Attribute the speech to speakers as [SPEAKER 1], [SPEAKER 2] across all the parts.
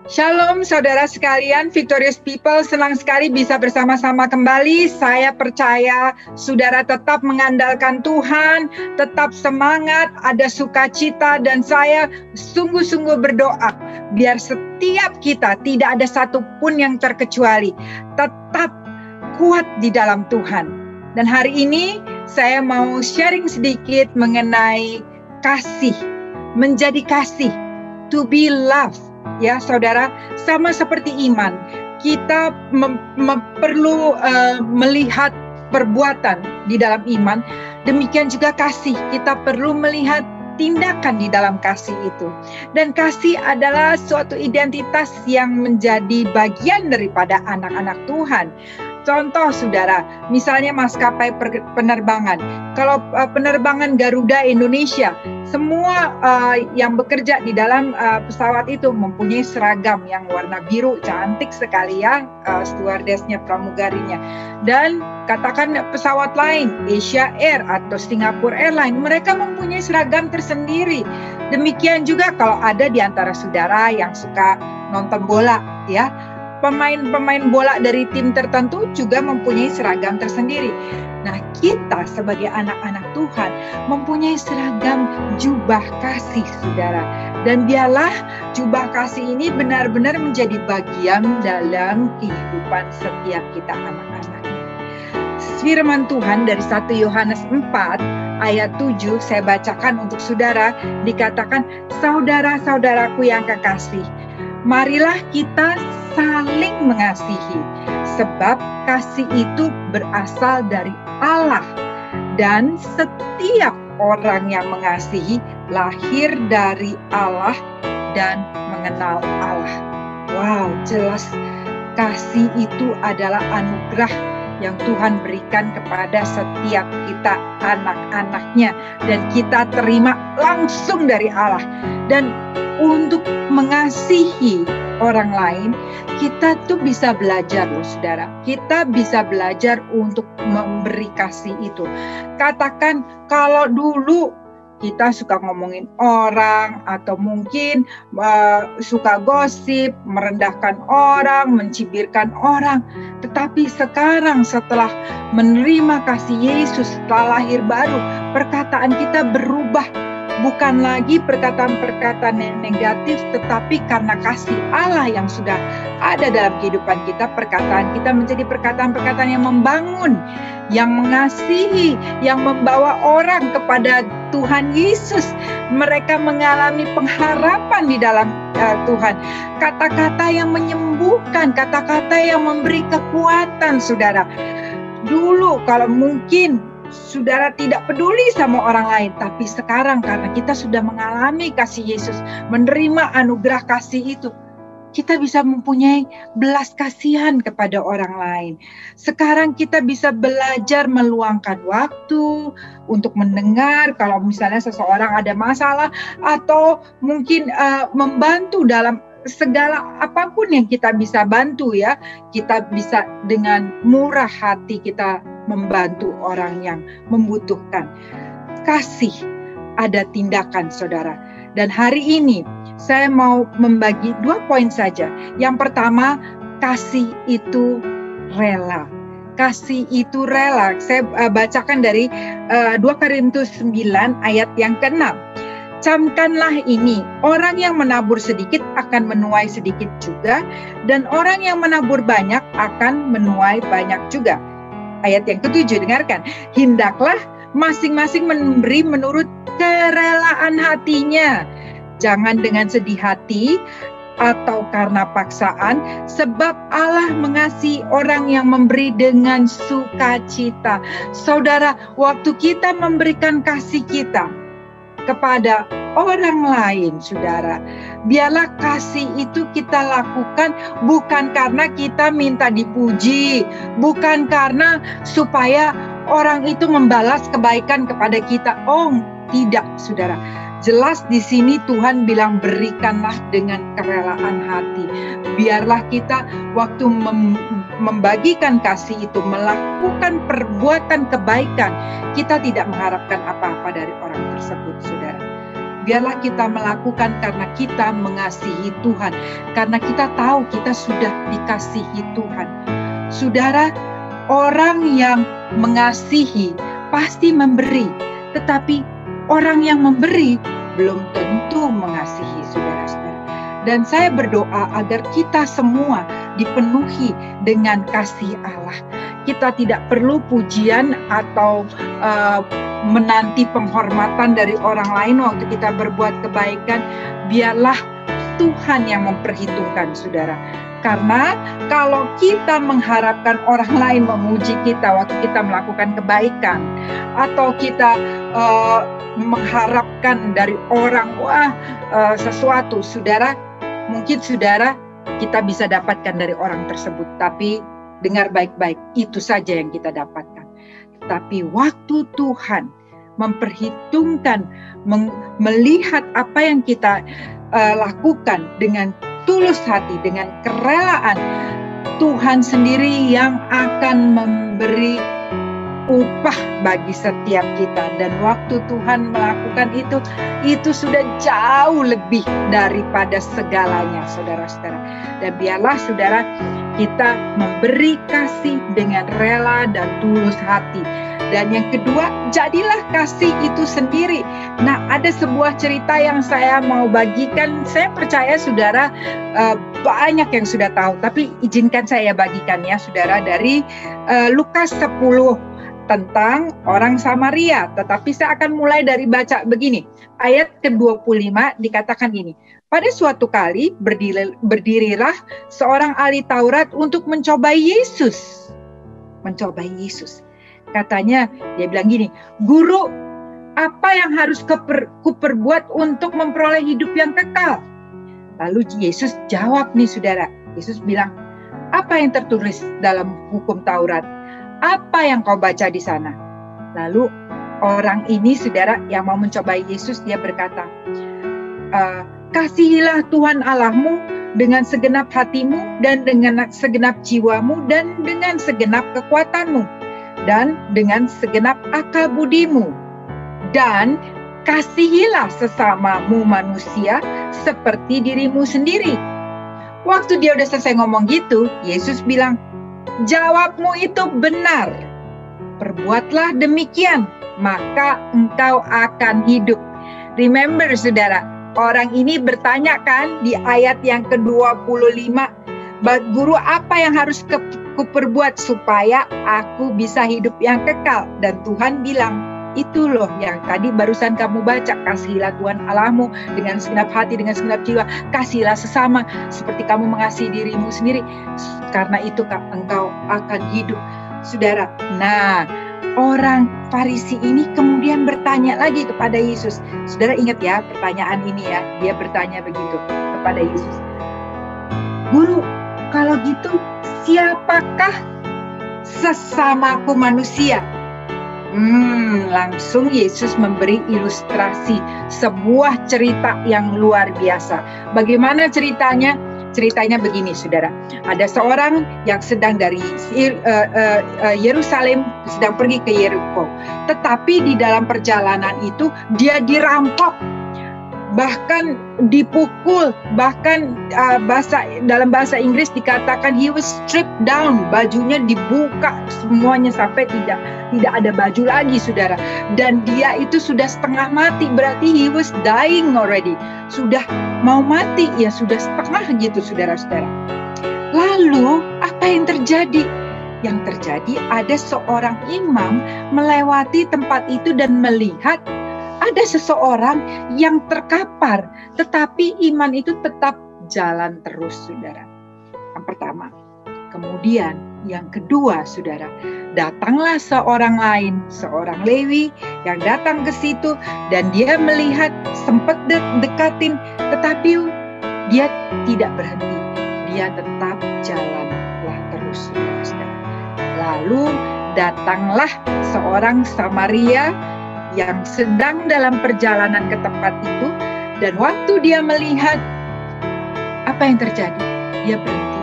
[SPEAKER 1] Shalom saudara sekalian, Victorious People, senang sekali bisa bersama-sama kembali. Saya percaya saudara tetap mengandalkan Tuhan, tetap semangat, ada sukacita, dan saya sungguh-sungguh berdoa biar setiap kita tidak ada satupun yang terkecuali, tetap kuat di dalam Tuhan. Dan hari ini saya mau sharing sedikit mengenai kasih, menjadi kasih, to be loved. Ya saudara, sama seperti iman, kita perlu melihat perbuatan di dalam iman. Demikian juga kasih, kita perlu melihat tindakan di dalam kasih itu. Dan kasih adalah suatu identitas yang menjadi bagian daripada anak-anak Tuhan. Contoh saudara, misalnya maskapai penerbangan. Kalau penerbangan Garuda Indonesia, semua yang bekerja di dalam pesawat itu mempunyai seragam yang warna biru, cantik sekali ya, stewardessnya, pramugarinya. Dan katakan pesawat lain, Asia Air atau Singapore Airlines, mereka mempunyai seragam tersendiri. Demikian juga kalau ada di antara saudara yang suka nonton bola ya, pemain-pemain bola dari tim tertentu juga mempunyai seragam tersendiri. Nah, kita sebagai anak-anak Tuhan mempunyai seragam jubah kasih, saudara. Dan biarlah jubah kasih ini benar-benar menjadi bagian dalam kehidupan setiap kita anak-anaknya. Firman Tuhan dari 1 Yohanes 4 ayat 7 saya bacakan untuk saudara, dikatakan, saudara-saudaraku yang kekasih, marilah kita saling mengasihi, sebab kasih itu berasal dari Allah, dan setiap orang yang mengasihi lahir dari Allah dan mengenal Allah. Wow, jelas kasih itu adalah anugerah yang Tuhan berikan kepada setiap kita anak-anaknya, dan kita terima langsung dari Allah. Dan untuk mengasihi orang lain, kita tuh bisa belajar loh saudara. Kita bisa belajar untuk memberi kasih itu. Katakan kalau dulu kita suka ngomongin orang, atau mungkin suka gosip, merendahkan orang, mencibirkan orang. Tetapi sekarang setelah menerima kasih Yesus, setelah lahir baru, perkataan kita berubah. Bukan lagi perkataan-perkataan yang negatif, tetapi karena kasih Allah yang sudah ada dalam kehidupan kita, perkataan kita menjadi perkataan-perkataan yang membangun, yang mengasihi, yang membawa orang kepada Tuhan Yesus. Mereka mengalami pengharapan di dalam Tuhan. Kata-kata yang menyembuhkan, kata-kata yang memberi kekuatan, saudara. Dulu kalau mungkin saudara tidak peduli sama orang lain, tapi sekarang karena kita sudah mengalami kasih Yesus, menerima anugerah kasih itu, kita bisa mempunyai belas kasihan kepada orang lain. Sekarang kita bisa belajar meluangkan waktu untuk mendengar kalau misalnya seseorang ada masalah, atau mungkin membantu dalam segala apapun yang kita bisa bantu ya. Kita bisa dengan murah hati kita membantu orang yang membutuhkan. Kasih ada tindakan, saudara. Dan hari ini saya mau membagi 2 poin saja. Yang pertama, kasih itu rela. Kasih itu rela. Saya bacakan dari 2 Korintus 9 ayat yang ke-6. Camkanlah ini, orang yang menabur sedikit akan menuai sedikit juga, dan orang yang menabur banyak akan menuai banyak juga. Ayat yang ke-7, dengarkan. Hendaklah masing-masing memberi menurut kerelaan hatinya. Jangan dengan sedih hati atau karena paksaan, sebab Allah mengasihi orang yang memberi dengan sukacita. Saudara, waktu kita memberikan kasih kita kepada orang lain, saudara, biarlah kasih itu kita lakukan bukan karena kita minta dipuji, bukan karena supaya orang itu membalas kebaikan kepada kita. Oh, tidak, saudara. Jelas di sini Tuhan bilang berikanlah dengan kerelaan hati. Biarlah kita waktu membagikan kasih itu, melakukan perbuatan kebaikan, kita tidak mengharapkan apa-apa dari orang tersebut, saudara. biarlah kita melakukan karena kita mengasihi Tuhan, karena kita tahu kita sudah dikasihi Tuhan. Saudara, orang yang mengasihi pasti memberi, tetapi orang yang memberi belum tentu mengasihi, saudara-saudara. Dan saya berdoa agar kita semua dipenuhi dengan kasih Allah. Kita tidak perlu pujian atau menanti penghormatan dari orang lain waktu kita berbuat kebaikan. Biarlah Tuhan yang memperhitungkan, saudara. Karena kalau kita mengharapkan orang lain memuji kita waktu kita melakukan kebaikan, atau kita mengharapkan dari orang sesuatu, saudara, mungkin saudara kita bisa dapatkan dari orang tersebut, tapi dengar baik-baik, itu saja yang kita dapatkan. Tapi waktu Tuhan memperhitungkan, melihat apa yang kita lakukan dengan tulus hati, dengan kerelaan, Tuhan sendiri yang akan memberi upah bagi setiap kita. Dan waktu Tuhan melakukan itu sudah jauh lebih daripada segalanya, saudara-saudara. Dan biarlah saudara kita memberi kasih dengan rela dan tulus hati. Dan yang kedua, jadilah kasih itu sendiri. Nah, ada sebuah cerita yang saya mau bagikan. Saya percaya saudara banyak yang sudah tahu, tapi izinkan saya bagikan ya saudara, dari Lukas 10 tentang orang Samaria. Tetapi saya akan mulai dari baca begini. Ayat ke-25 dikatakan ini. Pada suatu kali berdirilah seorang ahli Taurat untuk mencobai Yesus. Mencobai Yesus. Katanya, dia bilang gini, "Guru, apa yang harus kuperbuat untuk memperoleh hidup yang kekal?" Lalu Yesus jawab nih saudara. Yesus bilang, "Apa yang tertulis dalam hukum Taurat? Apa yang kau baca di sana?" Lalu orang ini saudara yang mau mencobai Yesus, dia berkata, "Kasihilah Tuhan Allahmu dengan segenap hatimu dan dengan segenap jiwamu dan dengan segenap kekuatanmu dan dengan segenap akal budimu, dan kasihilah sesamamu manusia seperti dirimu sendiri." Waktu dia udah selesai ngomong gitu, Yesus bilang, "Jawabmu itu benar. Perbuatlah demikian, maka engkau akan hidup." Remember saudara, orang ini bertanya kan di ayat yang ke-25, "Guru, apa yang harus kuperbuat supaya aku bisa hidup yang kekal?" Dan Tuhan bilang, "Itu loh yang tadi barusan kamu baca, kasihilah Tuhan Allahmu dengan segenap hati, dengan segenap jiwa, kasihilah sesama seperti kamu mengasihi dirimu sendiri, karena itu engkau akan hidup." Saudara, nah orang Farisi ini kemudian bertanya lagi kepada Yesus. Saudara ingat ya pertanyaan ini ya, dia bertanya begitu kepada Yesus, "Guru, kalau gitu siapakah sesamaku manusia?" Langsung Yesus memberi ilustrasi sebuah cerita yang luar biasa. Bagaimana ceritanya? Ceritanya begini saudara. Ada seorang yang sedang dari Yerusalem sedang pergi ke Yeriko. Tetapi di dalam perjalanan itu dia dirampok, bahkan dipukul, bahkan dalam bahasa Inggris dikatakan he was stripped down, bajunya dibuka semuanya sampai tidak ada baju lagi saudara. Dan dia itu sudah setengah mati, berarti he was dying already, sudah mau mati ya, sudah setengah gitu saudara-saudara. Lalu apa yang terjadi? Yang terjadi ada seorang imam melewati tempat itu dan melihat ada seseorang yang terkapar, tetapi iman itu tetap jalan terus, saudara. Yang pertama. Kemudian yang kedua, saudara, datanglah seorang lain, seorang Lewi yang datang ke situ dan dia melihat, sempat dekatin, tetapi dia tidak berhenti. Dia tetap jalanlah terus, saudara. Lalu datanglah seorang Samaria yang sedang dalam perjalanan ke tempat itu, dan waktu dia melihat, apa yang terjadi? Dia berhenti.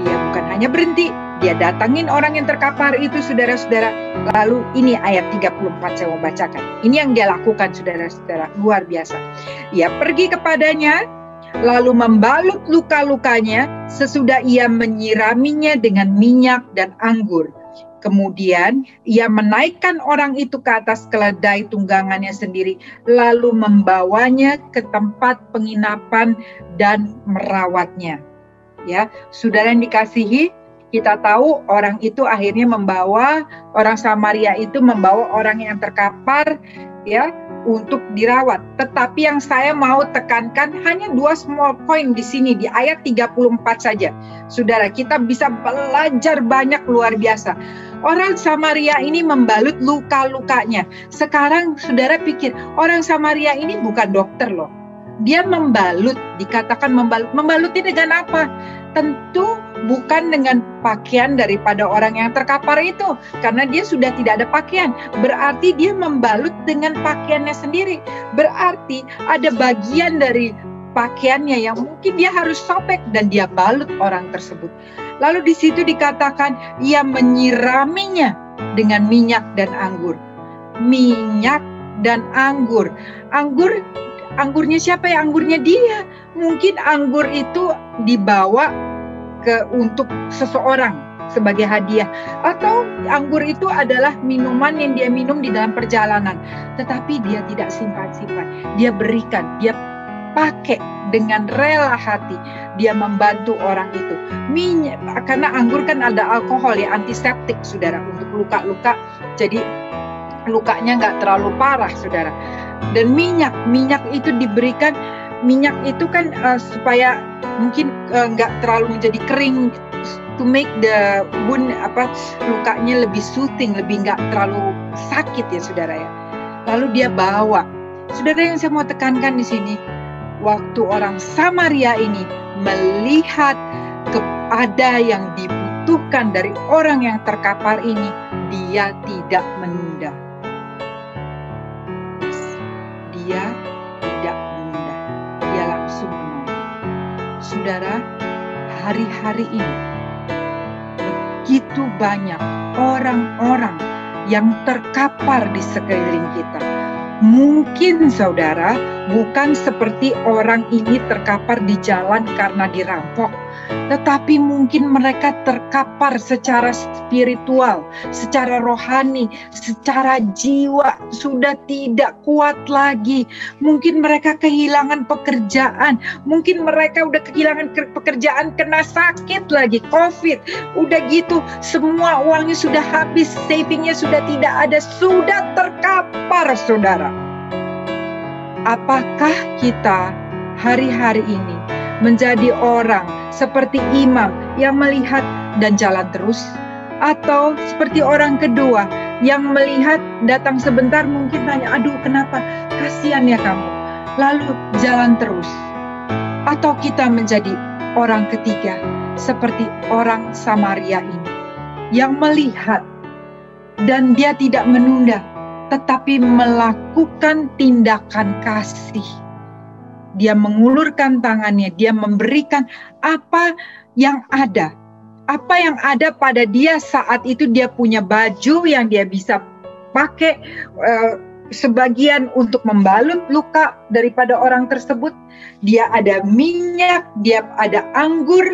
[SPEAKER 1] Dia bukan hanya berhenti, Dia datangin orang yang terkapar itu, saudara-saudara. Lalu ini ayat 34 saya mau bacakan. Ini yang dia lakukan, saudara-saudara, luar biasa. Ia pergi kepadanya, lalu membalut luka-lukanya, sesudah ia menyiraminya dengan minyak dan anggur. Kemudian ia menaikkan orang itu ke atas keledai tunggangannya sendiri, lalu membawanya ke tempat penginapan dan merawatnya. Ya, saudara yang dikasihi, kita tahu orang itu akhirnya membawa, orang Samaria itu membawa orang yang terkapar, ya, untuk dirawat. Tetapi yang saya mau tekankan hanya 2 small point di sini, di ayat 34 saja. Saudara, kita bisa belajar banyak luar biasa. Orang Samaria ini membalut luka-lukanya. Sekarang saudara pikir, orang Samaria ini bukan dokter loh. Dia membalut, dikatakan membalut. Membalutnya dengan apa? Tentu bukan dengan pakaian daripada orang yang terkapar itu. Karena dia sudah tidak ada pakaian. Berarti dia membalut dengan pakaiannya sendiri. Berarti ada bagian dari pakaiannya yang mungkin dia harus sobek dan dia balut orang tersebut. Lalu di situ dikatakan ia menyiraminya dengan minyak dan anggur. Minyak dan anggur. Anggurnya siapa ya? Anggurnya dia. Mungkin anggur itu dibawa untuk seseorang sebagai hadiah. Atau anggur itu adalah minuman yang dia minum di dalam perjalanan. Tetapi dia tidak simpan-simpan. Dia berikan, dia pakai dengan rela hati. Dia membantu orang itu. Minyak, karena anggur kan ada alkohol ya, antiseptik saudara, untuk luka-luka. Jadi lukanya nggak terlalu parah saudara. Dan minyak itu diberikan, minyak itu kan supaya mungkin nggak terlalu menjadi kering, to make the wound lukanya lebih soothing, lebih nggak terlalu sakit ya saudara ya. Lalu dia bawa. Saudara, yang saya mau tekankan di sini, waktu orang Samaria ini melihat ada yang dibutuhkan dari orang yang terkapar ini, dia tidak menunda. Dia tidak menunda. Dia langsung menolong. Saudara, hari-hari ini begitu banyak orang-orang yang terkapar di sekeliling kita. Mungkin saudara bukan seperti orang ini terkapar di jalan karena dirampok, tetapi mungkin mereka terkapar secara spiritual, secara rohani, secara jiwa sudah tidak kuat lagi. Mungkin mereka kehilangan pekerjaan, mungkin mereka udah kehilangan pekerjaan, kena sakit lagi, COVID, udah gitu semua uangnya sudah habis, savingnya sudah tidak ada, sudah terkapar saudara. Apakah kita hari-hari ini menjadi orang seperti imam yang melihat dan jalan terus? Atau seperti orang kedua yang melihat, datang sebentar mungkin tanya, aduh kenapa, kasihan ya kamu, lalu jalan terus? Atau kita menjadi orang ketiga seperti orang Samaria ini yang melihat dan dia tidak menunda, tetapi melakukan tindakan kasih. Dia mengulurkan tangannya, dia memberikan apa yang ada. Apa yang ada pada dia saat itu, dia punya baju yang dia bisa pakai, sebagian untuk membalut luka daripada orang tersebut. Dia ada minyak, dia ada anggur,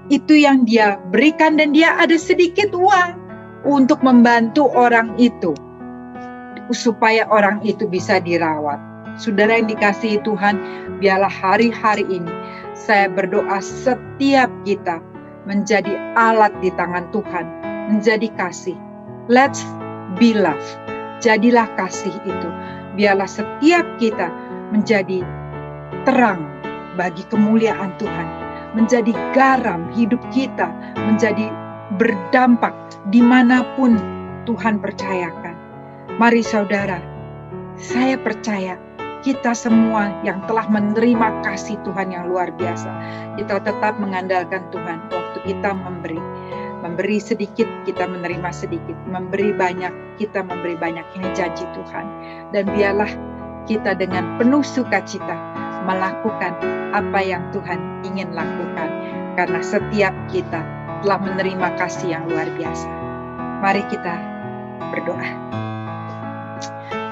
[SPEAKER 1] itu yang dia berikan, dan dia ada sedikit uang untuk membantu orang itu, supaya orang itu bisa dirawat. Saudara yang dikasihi Tuhan, biarlah hari-hari ini saya berdoa setiap kita menjadi alat di tangan Tuhan, menjadi kasih. Let's be love. Jadilah kasih itu. Biarlah setiap kita menjadi terang bagi kemuliaan Tuhan, menjadi garam hidup kita, menjadi berdampak dimanapun Tuhan percayakan. Mari saudara, saya percaya kita semua yang telah menerima kasih Tuhan yang luar biasa, kita tetap mengandalkan Tuhan. Waktu kita memberi sedikit, kita menerima sedikit, memberi banyak, kita memberi banyak. Ini janji Tuhan. Dan biarlah kita dengan penuh sukacita melakukan apa yang Tuhan ingin lakukan, karena setiap kita telah menerima kasih yang luar biasa. Mari kita berdoa.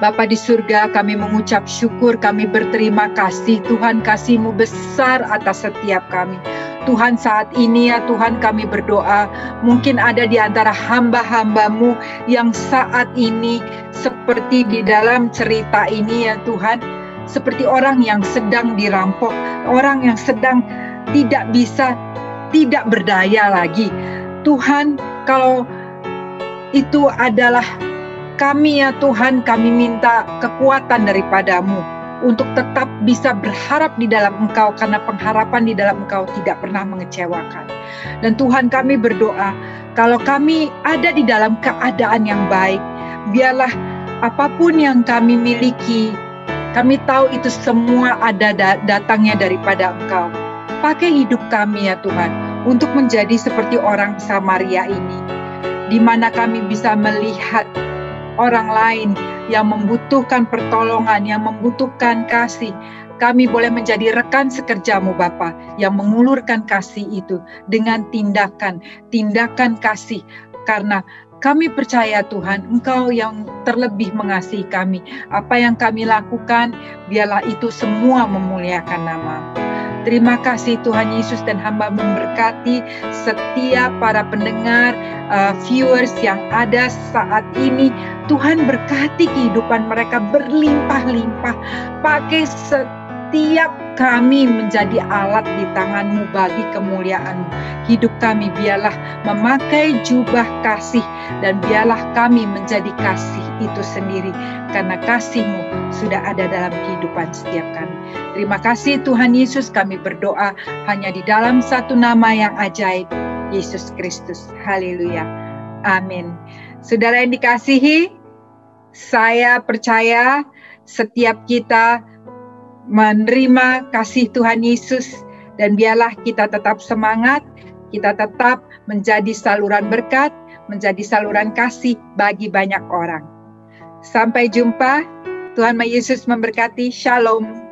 [SPEAKER 1] Bapa di surga, kami mengucap syukur, kami berterima kasih. Tuhan, kasih-Mu besar atas setiap kami. Tuhan, saat ini ya Tuhan, kami berdoa, mungkin ada di antara hamba-hamba-Mu yang saat ini seperti di dalam cerita ini ya Tuhan, seperti orang yang sedang dirampok, orang yang sedang tidak berdaya lagi. Tuhan, kalau itu adalah kami ya Tuhan, kami minta kekuatan daripada-Mu untuk tetap bisa berharap di dalam Engkau, karena pengharapan di dalam Engkau tidak pernah mengecewakan. Dan Tuhan, kami berdoa, kalau kami ada di dalam keadaan yang baik, biarlah apapun yang kami miliki, kami tahu itu semua ada datangnya daripada Engkau. Pakai hidup kami ya Tuhan, untuk menjadi seperti orang Samaria ini, di mana kami bisa melihat orang lain yang membutuhkan pertolongan, yang membutuhkan kasih. Kami boleh menjadi rekan sekerja-Mu Bapa, yang mengulurkan kasih itu dengan tindakan kasih. Karena kami percaya Tuhan, Engkau yang terlebih mengasihi kami. Apa yang kami lakukan, biarlah itu semua memuliakan nama-Mu. Terima kasih Tuhan Yesus, dan hamba memberkati setiap para pendengar, viewers yang ada saat ini. Tuhan berkati kehidupan mereka berlimpah-limpah. Pakai setiap kami menjadi alat di tangan-Mu bagi kemuliaan-Mu. Hidup kami biarlah memakai jubah kasih, dan biarlah kami menjadi kasih itu sendiri, karena kasih-Mu sudah ada dalam kehidupan setiap kami. Terima kasih Tuhan Yesus, kami berdoa hanya di dalam satu nama yang ajaib, Yesus Kristus. Haleluya. Amin. Saudara yang dikasihi, saya percaya setiap kita menerima kasih Tuhan Yesus, dan biarlah kita tetap semangat, kita tetap menjadi saluran berkat, menjadi saluran kasih bagi banyak orang. Sampai jumpa, Tuhan Yesus memberkati. Shalom.